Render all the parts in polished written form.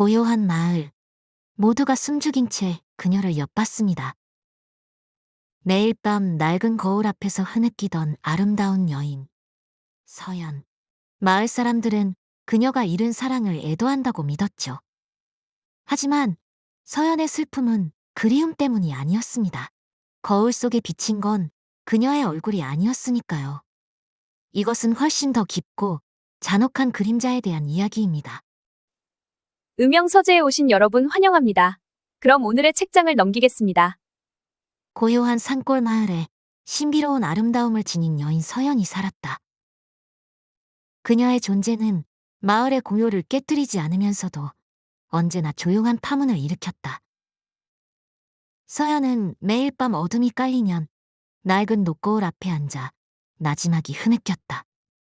고요한 마을, 모두가 숨죽인 채 그녀를 엿봤습니다. 매일 밤 낡은 거울 앞에서 흐느끼던 아름다운 여인, 서연. 마을 사람들은 그녀가 잃은 사랑을 애도한다고 믿었죠. 하지만 서연의 슬픔은 그리움 때문이 아니었습니다. 거울 속에 비친 건 그녀의 얼굴이 아니었으니까요. 이것은 훨씬 더 깊고 잔혹한 그림자에 대한 이야기입니다. 음영 서재에 오신 여러분 환영합니다. 그럼 오늘의 책장을 넘기겠습니다. 고요한 산골 마을에 신비로운 아름다움을 지닌 여인 서연이 살았다. 그녀의 존재는 마을의 고요를 깨뜨리지 않으면서도 언제나 조용한 파문을 일으켰다. 서연은 매일 밤 어둠이 깔리면 낡은 녹거울 앞에 앉아 나지막이 흐느꼈다.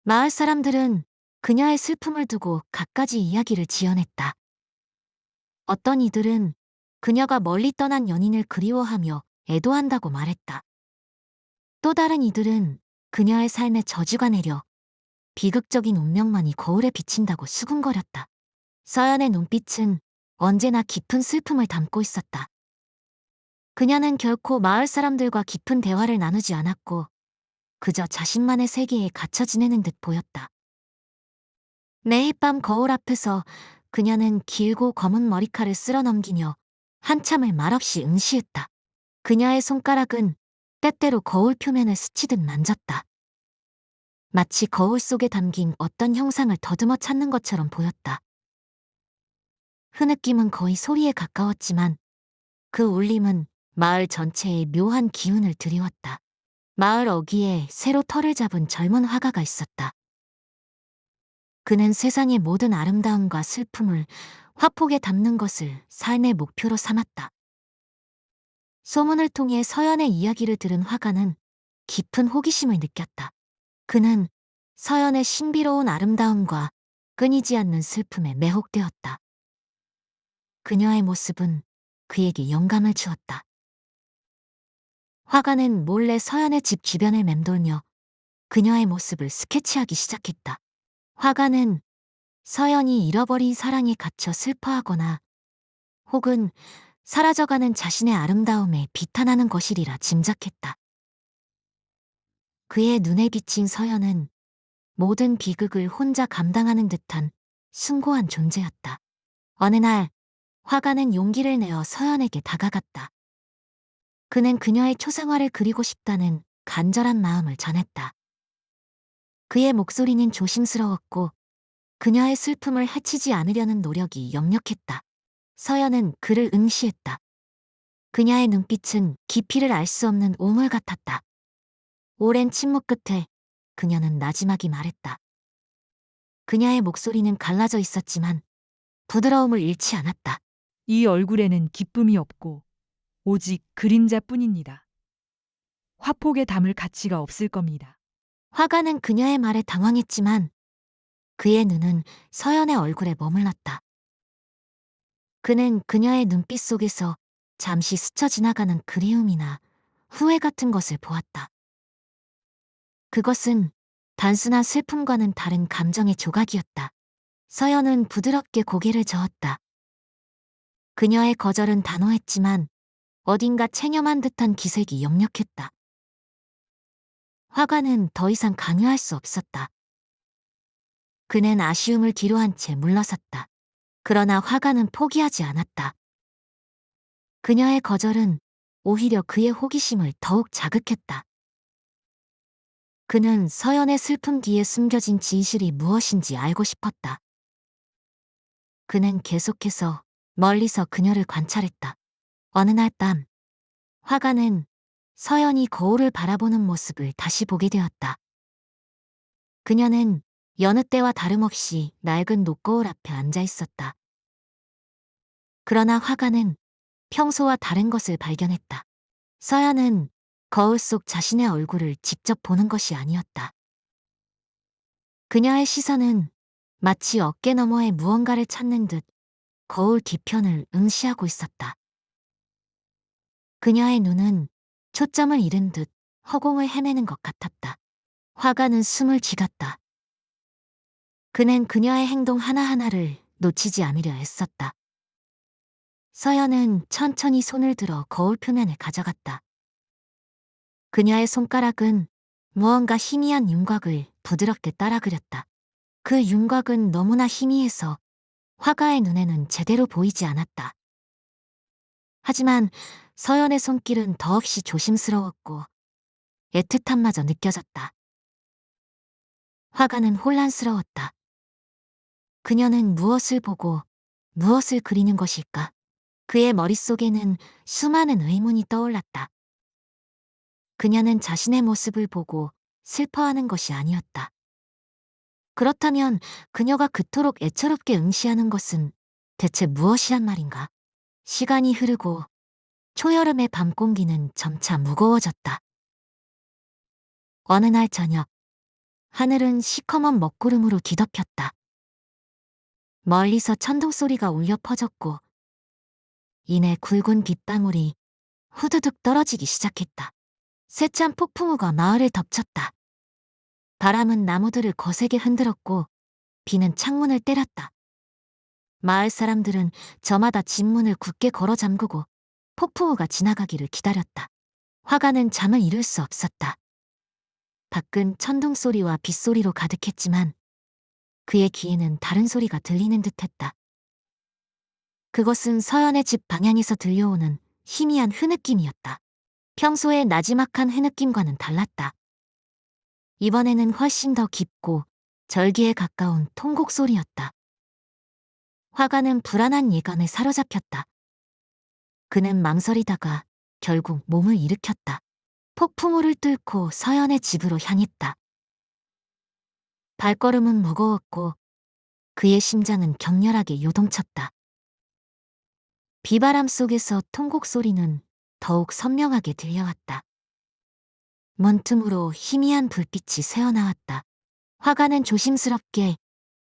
마을 사람들은 그녀의 슬픔을 두고 갖가지 이야기를 지어냈다. 어떤 이들은 그녀가 멀리 떠난 연인을 그리워하며 애도한다고 말했다. 또 다른 이들은 그녀의 삶에 저주가 내려 비극적인 운명만이 거울에 비친다고 수군거렸다. 서연의 눈빛은 언제나 깊은 슬픔을 담고 있었다. 그녀는 결코 마을 사람들과 깊은 대화를 나누지 않았고 그저 자신만의 세계에 갇혀 지내는 듯 보였다. 매일 밤 거울 앞에서 그녀는 길고 검은 머리칼을 쓸어 넘기며 한참을 말없이 응시했다. 그녀의 손가락은 때때로 거울 표면을 스치듯 만졌다. 마치 거울 속에 담긴 어떤 형상을 더듬어 찾는 것처럼 보였다. 흐느낌은 거의 소리에 가까웠지만 그 울림은 마을 전체에 묘한 기운을 드리웠다. 마을 어귀에 새로 터를 잡은 젊은 화가가 있었다. 그는 세상의 모든 아름다움과 슬픔을 화폭에 담는 것을 삶의 목표로 삼았다. 소문을 통해 서연의 이야기를 들은 화가는 깊은 호기심을 느꼈다. 그는 서연의 신비로운 아름다움과 끊이지 않는 슬픔에 매혹되었다. 그녀의 모습은 그에게 영감을 주었다. 화가는 몰래 서연의 집 주변을 맴돌며 그녀의 모습을 스케치하기 시작했다. 화가는 서연이 잃어버린 사랑에 갇혀 슬퍼하거나 혹은 사라져가는 자신의 아름다움에 비탄하는 것이리라 짐작했다. 그의 눈에 비친 서연은 모든 비극을 혼자 감당하는 듯한 숭고한 존재였다. 어느 날 화가는 용기를 내어 서연에게 다가갔다. 그는 그녀의 초생화를 그리고 싶다는 간절한 마음을 전했다. 그의 목소리는 조심스러웠고 그녀의 슬픔을 해치지 않으려는 노력이 역력했다. 서연은 그를 응시했다. 그녀의 눈빛은 깊이를 알 수 없는 오물 같았다. 오랜 침묵 끝에 그녀는 나지막이 말했다. 그녀의 목소리는 갈라져 있었지만 부드러움을 잃지 않았다. 이 얼굴에는 기쁨이 없고 오직 그림자뿐입니다. 화폭에 담을 가치가 없을 겁니다. 화가는 그녀의 말에 당황했지만 그의 눈은 서연의 얼굴에 머물렀다. 그는 그녀의 눈빛 속에서 잠시 스쳐 지나가는 그리움이나 후회 같은 것을 보았다. 그것은 단순한 슬픔과는 다른 감정의 조각이었다. 서연은 부드럽게 고개를 저었다. 그녀의 거절은 단호했지만 어딘가 체념한 듯한 기색이 역력했다. 화가는 더 이상 강요할 수 없었다. 그는 아쉬움을 뒤로한 채 물러섰다. 그러나 화가는 포기하지 않았다. 그녀의 거절은 오히려 그의 호기심을 더욱 자극했다. 그는 서연의 슬픔 뒤에 숨겨진 진실이 무엇인지 알고 싶었다. 그는 계속해서 멀리서 그녀를 관찰했다. 어느 날 밤, 화가는 서연이 거울을 바라보는 모습을 다시 보게 되었다. 그녀는 여느 때와 다름없이 낡은 녹거울 앞에 앉아 있었다. 그러나 화가는 평소와 다른 것을 발견했다. 서연은 거울 속 자신의 얼굴을 직접 보는 것이 아니었다. 그녀의 시선은 마치 어깨 너머에 무언가를 찾는 듯 거울 뒤편을 응시하고 있었다. 그녀의 눈은 초점을 잃은 듯 허공을 헤매는 것 같았다. 화가는 숨을 쥐갔다. 그는 그녀의 행동 하나하나를 놓치지 않으려 애썼다. 서연은 천천히 손을 들어 거울 표면을 가져갔다. 그녀의 손가락은 무언가 희미한 윤곽을 부드럽게 따라 그렸다. 그 윤곽은 너무나 희미해서 화가의 눈에는 제대로 보이지 않았다. 하지만 서연의 손길은 더없이 조심스러웠고 애틋함마저 느껴졌다. 화가는 혼란스러웠다. 그녀는 무엇을 보고 무엇을 그리는 것일까? 그의 머릿속에는 수많은 의문이 떠올랐다. 그녀는 자신의 모습을 보고 슬퍼하는 것이 아니었다. 그렇다면 그녀가 그토록 애처롭게 응시하는 것은 대체 무엇이란 말인가? 시간이 흐르고 초여름의 밤 공기는 점차 무거워졌다. 어느 날 저녁, 하늘은 시커먼 먹구름으로 뒤덮였다. 멀리서 천둥 소리가 울려 퍼졌고 이내 굵은 빗방울이 후두둑 떨어지기 시작했다. 세찬 폭풍우가 마을을 덮쳤다. 바람은 나무들을 거세게 흔들었고 비는 창문을 때렸다. 마을 사람들은 저마다 집문을 굳게 걸어 잠그고 폭풍우가 지나가기를 기다렸다. 화가는 잠을 이룰 수 없었다. 밖은 천둥 소리와 빗소리로 가득했지만 그의 귀에는 다른 소리가 들리는 듯했다. 그것은 서연의 집 방향에서 들려오는 희미한 흐느낌이었다. 평소의 나지막한 흐느낌과는 달랐다. 이번에는 훨씬 더 깊고 절기에 가까운 통곡 소리였다. 화가는 불안한 예감에 사로잡혔다. 그는 망설이다가 결국 몸을 일으켰다. 폭풍우를 뚫고 서연의 집으로 향했다. 발걸음은 무거웠고 그의 심장은 격렬하게 요동쳤다. 비바람 속에서 통곡 소리는 더욱 선명하게 들려왔다. 문틈으로 희미한 불빛이 새어나왔다. 화가는 조심스럽게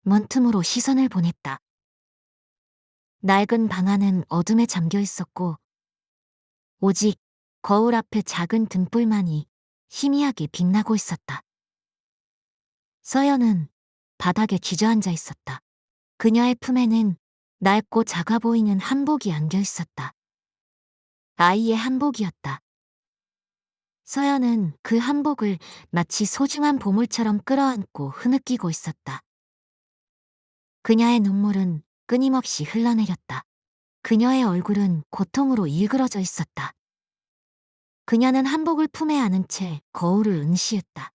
문틈으로 시선을 보냈다. 낡은 방 안은 어둠에 잠겨 있었고 오직 거울 앞에 작은 등불만이 희미하게 빛나고 있었다. 서연은 바닥에 쥐저앉아 있었다. 그녀의 품에는 낡고 작아 보이는 한복이 안겨 있었다. 아이의 한복이었다. 서연은 그 한복을 마치 소중한 보물처럼 끌어안고 흐느끼고 있었다. 그녀의 눈물은 끊임없이 흘러내렸다. 그녀의 얼굴은 고통으로 일그러져 있었다. 그녀는 한복을 품에 안은 채 거울을 응시했다.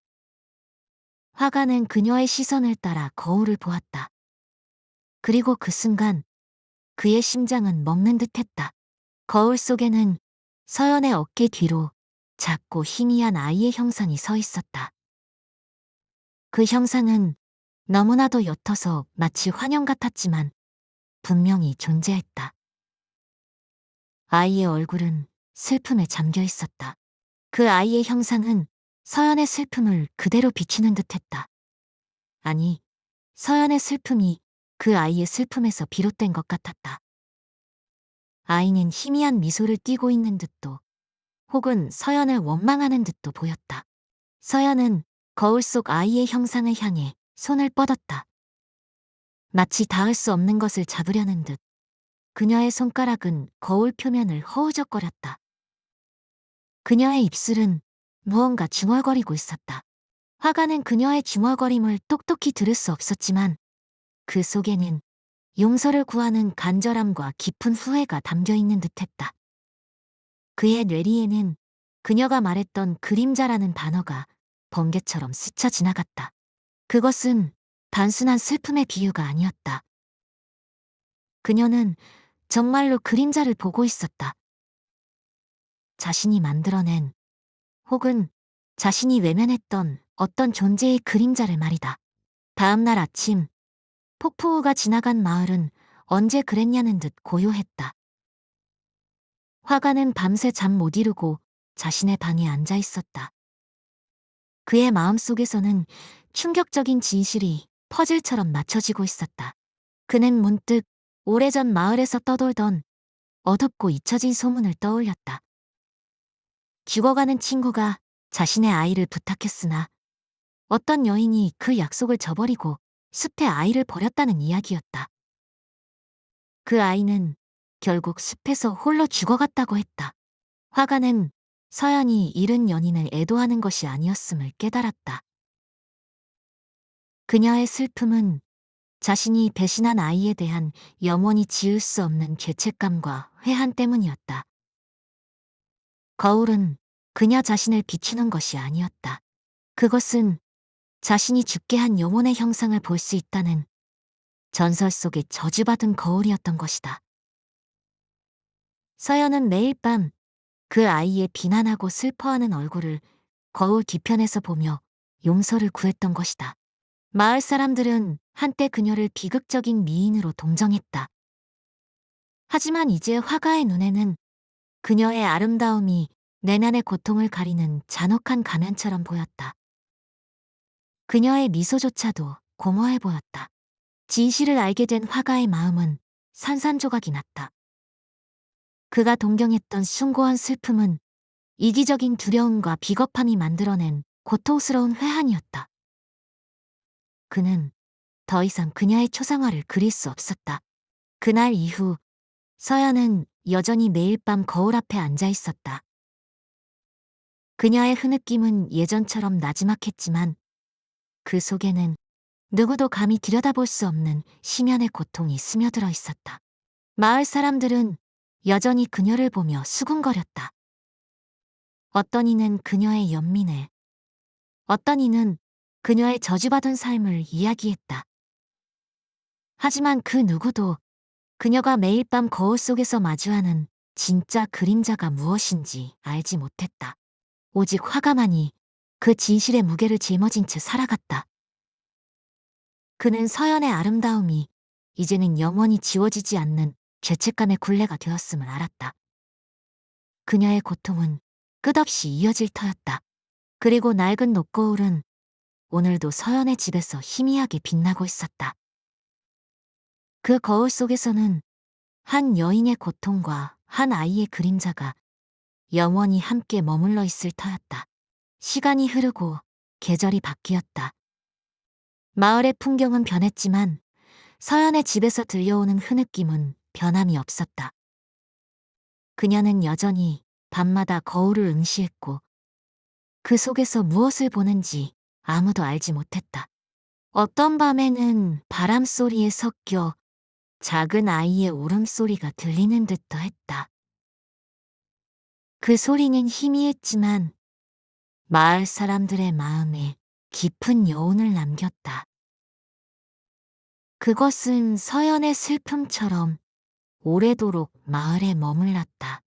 화가는 그녀의 시선을 따라 거울을 보았다. 그리고 그 순간 그의 심장은 멎는 듯했다. 거울 속에는 서연의 어깨 뒤로 작고 희미한 아이의 형상이 서 있었다. 그 형상은 너무나도 옅어서 마치 환영 같았지만 분명히 존재했다. 아이의 얼굴은 슬픔에 잠겨 있었다. 그 아이의 형상은 서연의 슬픔을 그대로 비추는 듯했다. 아니, 서연의 슬픔이 그 아이의 슬픔에서 비롯된 것 같았다. 아이는 희미한 미소를 띠고 있는 듯도 혹은 서연을 원망하는 듯도 보였다. 서연은 거울 속 아이의 형상을 향해 손을 뻗었다. 마치 닿을 수 없는 것을 잡으려는 듯 그녀의 손가락은 거울 표면을 허우적거렸다. 그녀의 입술은 무언가 중얼거리고 있었다. 화가는 그녀의 중얼거림을 똑똑히 들을 수 없었지만 그 속에는 용서를 구하는 간절함과 깊은 후회가 담겨 있는 듯했다. 그의 뇌리에는 그녀가 말했던 그림자라는 단어가 번개처럼 스쳐 지나갔다. 그것은 단순한 슬픔의 비유가 아니었다. 그녀는 정말로 그림자를 보고 있었다. 자신이 만들어낸 혹은 자신이 외면했던 어떤 존재의 그림자를 말이다. 다음 날 아침, 폭풍우가 지나간 마을은 언제 그랬냐는 듯 고요했다. 화가는 밤새 잠 못 이루고 자신의 방에 앉아 있었다. 그의 마음속에서는 충격적인 진실이 퍼즐처럼 맞춰지고 있었다. 그는 문득 오래전 마을에서 떠돌던 어둡고 잊혀진 소문을 떠올렸다. 죽어가는 친구가 자신의 아이를 부탁했으나 어떤 여인이 그 약속을 저버리고 숲에 아이를 버렸다는 이야기였다. 그 아이는 결국 숲에서 홀로 죽어갔다고 했다. 화가는 서연이 잃은 연인을 애도하는 것이 아니었음을 깨달았다. 그녀의 슬픔은 자신이 배신한 아이에 대한 영원히 지울 수 없는 죄책감과 회한 때문이었다. 거울은 그녀 자신을 비추는 것이 아니었다. 그것은 자신이 죽게 한 영혼의 형상을 볼 수 있다는 전설 속의 저주받은 거울이었던 것이다. 서연은 매일 밤 그 아이의 비난하고 슬퍼하는 얼굴을 거울 뒤편에서 보며 용서를 구했던 것이다. 마을 사람들은 한때 그녀를 비극적인 미인으로 동정했다. 하지만 이제 화가의 눈에는 그녀의 아름다움이 내면의 고통을 가리는 잔혹한 가면처럼 보였다. 그녀의 미소조차도 공허해 보였다. 진실을 알게 된 화가의 마음은 산산조각이 났다. 그가 동경했던 숭고한 슬픔은 이기적인 두려움과 비겁함이 만들어낸 고통스러운 회한이었다. 그는 더 이상 그녀의 초상화를 그릴 수 없었다. 그날 이후 서연은 여전히 매일 밤 거울 앞에 앉아 있었다. 그녀의 흐느낌은 예전처럼 나지막했지만 그 속에는 누구도 감히 들여다볼 수 없는 심연의 고통이 스며들어 있었다. 마을 사람들은 여전히 그녀를 보며 수군거렸다. 어떤 이는 그녀의 연민을, 어떤 이는 그녀의 저주받은 삶을 이야기했다. 하지만 그 누구도 그녀가 매일 밤 거울 속에서 마주하는 진짜 그림자가 무엇인지 알지 못했다. 오직 화가만이 그 진실의 무게를 짊어진 채 살아갔다. 그는 서연의 아름다움이 이제는 영원히 지워지지 않는 죄책감의 굴레가 되었음을 알았다. 그녀의 고통은 끝없이 이어질 터였다. 그리고 낡은 녹거울은 오늘도 서연의 집에서 희미하게 빛나고 있었다. 그 거울 속에서는 한 여인의 고통과 한 아이의 그림자가 영원히 함께 머물러 있을 터였다. 시간이 흐르고 계절이 바뀌었다. 마을의 풍경은 변했지만 서연의 집에서 들려오는 흐느낌은 변함이 없었다. 그녀는 여전히 밤마다 거울을 응시했고 그 속에서 무엇을 보는지 아무도 알지 못했다. 어떤 밤에는 바람 소리에 섞여 작은 아이의 울음소리가 들리는 듯도 했다. 그 소리는 희미했지만 마을 사람들의 마음에 깊은 여운을 남겼다. 그것은 서연의 슬픔처럼 오래도록 마을에 머물렀다.